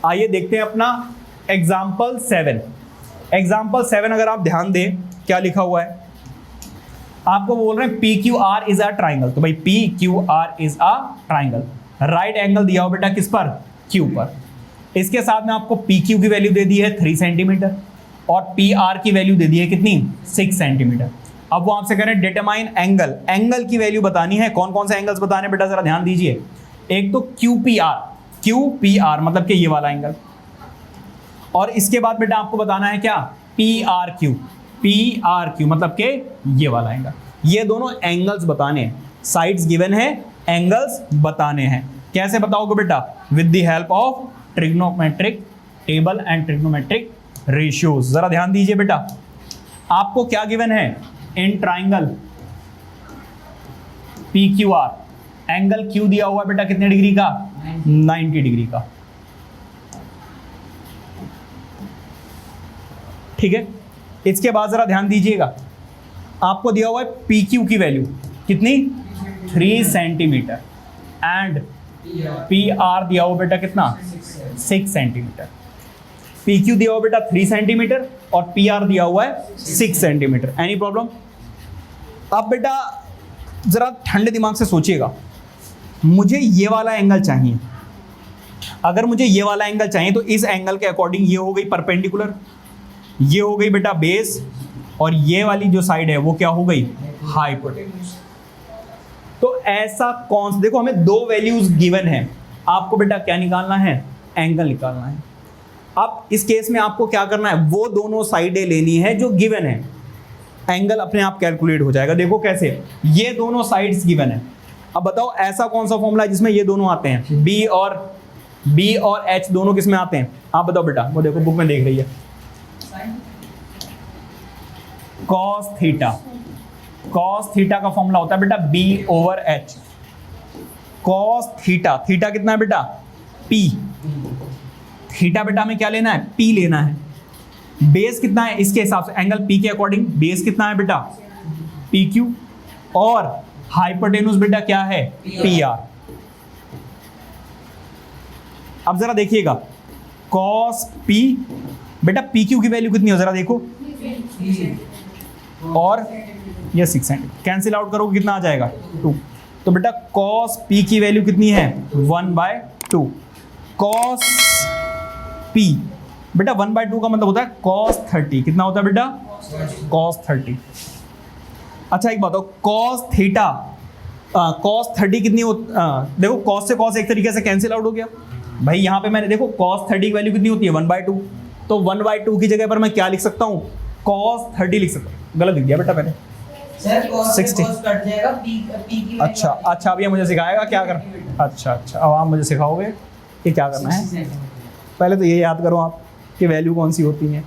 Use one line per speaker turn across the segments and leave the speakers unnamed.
आइए देखते हैं अपना एग्जाम्पल 7। एग्जाम्पल 7 अगर आप ध्यान दें क्या लिखा हुआ है, आपको बोल रहे हैं P Q R is a triangle. तो भाई P Q R is a triangle, right angle दिया हो बेटा किस पर, क्यू पर। इसके साथ में आपको पी क्यू की वैल्यू दे दी है 3 सेंटीमीटर और पी आर की वैल्यू दे दी है कितनी, 6 सेंटीमीटर। अब वो आपसे कह रहे हैं डिटरमाइन एंगल, एंगल की वैल्यू बतानी है। कौन कौन से एंगल्स बताने बेटा जरा ध्यान दीजिए। एक तो क्यू पी आर मतलब कि ये वाला एंगल, और इसके बाद बेटा आपको बताना है क्या, पी आर क्यू मतलब के ये वाला एंगल। ये दोनों एंगल्स बताने हैं, साइड्स गिवन है, एंगल्स बताने हैं। कैसे बताओगे बेटा, with the help of trigonometric table and trigonometric ratios. जरा ध्यान दीजिए बेटा, आपको क्या गिवन है, in triangle P Q R angle Q दिया हुआ बेटा कितने डिग्री का, 90 डिग्री का। ठीक है, इसके बाद जरा ध्यान दीजिएगा, आपको दिया हुआ है पी क्यू की वैल्यू कितनी, 3 सेंटीमीटर एंड पी आर दिया हुआ बेटा कितना, 6 सेंटीमीटर। पी क्यू दिया हुआ बेटा 3 सेंटीमीटर और पी आर दिया हुआ है 6 सेंटीमीटर। Any problem. अब बेटा जरा ठंडे दिमाग से सोचिएगा, मुझे ये वाला एंगल चाहिए। अगर मुझे ये वाला एंगल चाहिए तो इस एंगल के अकॉर्डिंग ये हो गई परपेंडिकुलर, ये हो गई बेटा बेस, और ये वाली जो साइड है वो क्या हो गई, हाइपोटेन्यूज। तो ऐसा कौन सा, देखो हमें 2 वैल्यूज गिवन है, आपको बेटा क्या निकालना है, एंगल निकालना है। अब इस केस में आपको क्या करना है, वो दोनों साइडें लेनी है जो गिवन है, एंगल अपने आप कैलकुलेट हो जाएगा। देखो कैसे, ये दोनों साइड्स गिवन है। अब बताओ ऐसा कौन सा फॉर्मूला है जिसमें ये दोनों आते हैं, बी और एच दोनों किस में आते हैं, आप बताओ बेटा। वो देखो बुक में देख रही है, कॉस थीटा का फॉर्मूला होता है बेटा B over H. Cos theta कितना है बेटा, पी। थीटा बेटा हमें क्या लेना है, पी लेना है। बेस कितना है, इसके हिसाब से एंगल पी के अकॉर्डिंग बेस कितना है बेटा, पी क्यू, और हाइपोटेन्यूज बेटा क्या है, पी आर। अब जरा देखिएगा, कॉस पी बेटा पी क्यू की वैल्यू कितनी हो जरा देखो, और ये 6 सेंटीमीटर, कैंसिल आउट करोगे कितना आ जाएगा, 2। तो बेटा कॉस पी की वैल्यू कितनी है, 1/2। कॉस पी बेटा 1/2 का मतलब होता है cos 30। कितना होता है बेटा, cos 30। अच्छा एक बात हो, cos थीटा cos 30 कितनी देखो cos से cos एक तरीके से कैंसिल आउट हो गया भाई। यहाँ पे मैंने देखो cos 30 की वैल्यू कितनी होती है, 1/2। तो 1/2 की जगह पर मैं क्या लिख सकता हूँ, cos 30 लिख सकता हूँ। गलत लिख दिया बेटा मैंने, 60 कट जाएगा, पी की। अच्छा अब ये मुझे सिखाएगा क्या कर, अच्छा अब आप मुझे सिखाओगे कि क्या करना है। पहले तो ये याद करो आप कि वैल्यू कौन सी होती है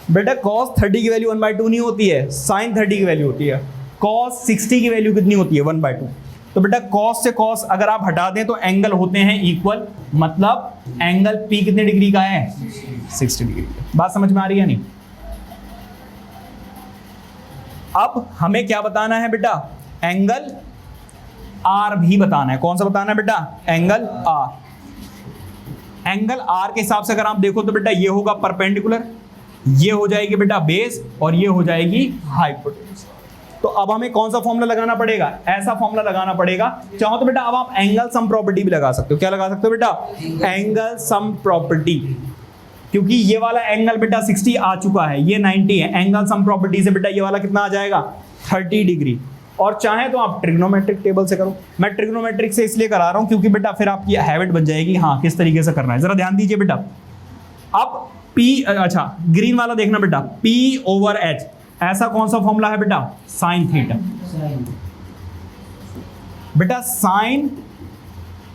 बेटा। cos 30 की वैल्यू 1/2 नहीं होती है, sin 30 की वैल्यू होती है। cos 60 की वैल्यू कितनी होती है, 1/2। तो बेटा cos से cos अगर आप हटा दें तो एंगल होते हैं इक्वल, मतलब एंगल P कितने डिग्री का है, 60 डिग्री। बात समझ में आ रही है नहीं। अब हमें क्या बताना है बेटा, एंगल R भी बताना है। कौन सा बताना है बेटा, एंगल R। एंगल R के हिसाब से अगर आप देखो तो बेटा ये होगा परपेंडिकुलर, ये हो जाएगी बेटा बेस, और ये हो जाएगी हाइपोटेन्यूज। तो अब हमें कौन सा फॉर्मूला लगाना पड़ेगा, ऐसा फॉर्मूला लगाना पड़ेगा। चाहो तो बेटा अब आप एंगल सम प्रॉपर्टी भी लगा सकते हो। क्या लगा सकते हो बेटा, एंगल सम प्रॉपर्टी, क्योंकि ये वाला एंगल बेटा 60 आ चुका है, ये 90 है। एंगल सम प्रॉपर्टी से बेटा ये वाला कितना आ जाएगा, 30 डिग्री। और चाहे तो आप ट्रिग्नोमेट्रिक टेबल से करो। मैं ट्रिग्नोमेट्रिक से इसलिए करा रहा हूं क्योंकि बेटा फिर आपकी हैबिट बन जाएगी, हाँ किस तरीके से करना है। जरा ध्यान दीजिए बेटा, अब P, अच्छा ग्रीन वाला देखना बेटा, P ओवर H, ऐसा कौन सा फॉर्मूला है बेटा, साइन थीटा। बेटा साइन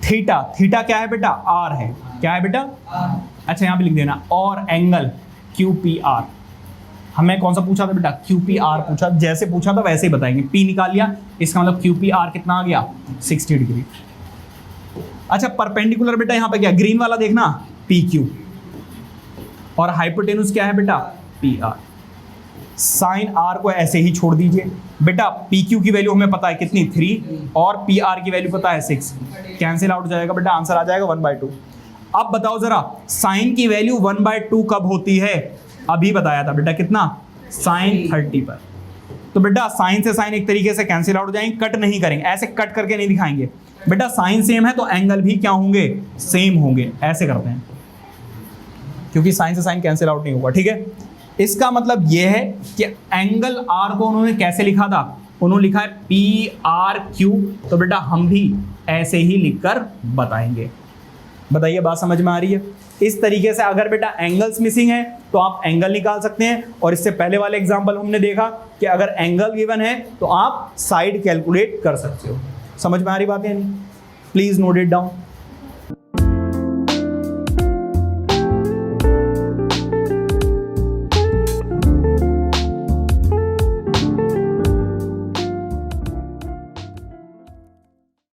थीटा क्या है बेटा, R है। क्या है बेटा, अच्छा यहां पे लिख देना, और एंगल QPR। हमें कौन सा पूछा था बेटा, QPR पूछा। जैसे पूछा था वैसे ही बताएंगे। P निकाल लिया, इसका मतलब QPR कितना आ गया, 60 डिग्री। अच्छा परपेंडिकुलर बेटा यहाँ पे क्या, ग्रीन वाला देखना PQ, और हाइपोटेन्यूज क्या है बेटा, PR। साइन R को ऐसे ही छोड़ दीजिए बेटा। PQ की वैल्यू हमें पता है कितनी, 3, और PR की वैल्यू पता है 6। कैंसिल आउट हो जाएगा बेटा, आंसर आ जाएगा 1/2। अब बताओ जरा साइन की वैल्यू 1/2 कब होती है? अभी बताया था बेटा, कितना? साइन 30 पर। तो बेटा साइन से साइन एक तरीके से कैंसिल आउट हो जाएंगे, कट नहीं करेंगे, ऐसे कट करके नहीं दिखाएंगे बेटा। साइन सेम है तो एंगल भी क्या होंगे? सेम होंगे, ऐसे करते हैं, क्योंकि साइन से साइन कैंसिल आउट नहीं होगा, ठीक है। इसका मतलब यह है कि एंगल आर को उन्होंने कैसे लिखा था? उन्होंने लिखा है PRQ। तो बेटा हम भी ऐसे ही लिखकर बताएंगे। बताइए बात समझ में आ रही है? इस तरीके से अगर बेटा एंगल्स मिसिंग है तो आप एंगल निकाल सकते हैं। और इससे पहले वाले एग्जांपल हमने देखा कि अगर एंगल गिवन है तो आप साइड कैलकुलेट कर सकते हो। समझ में आ रही बात है नहीं? Please note it down.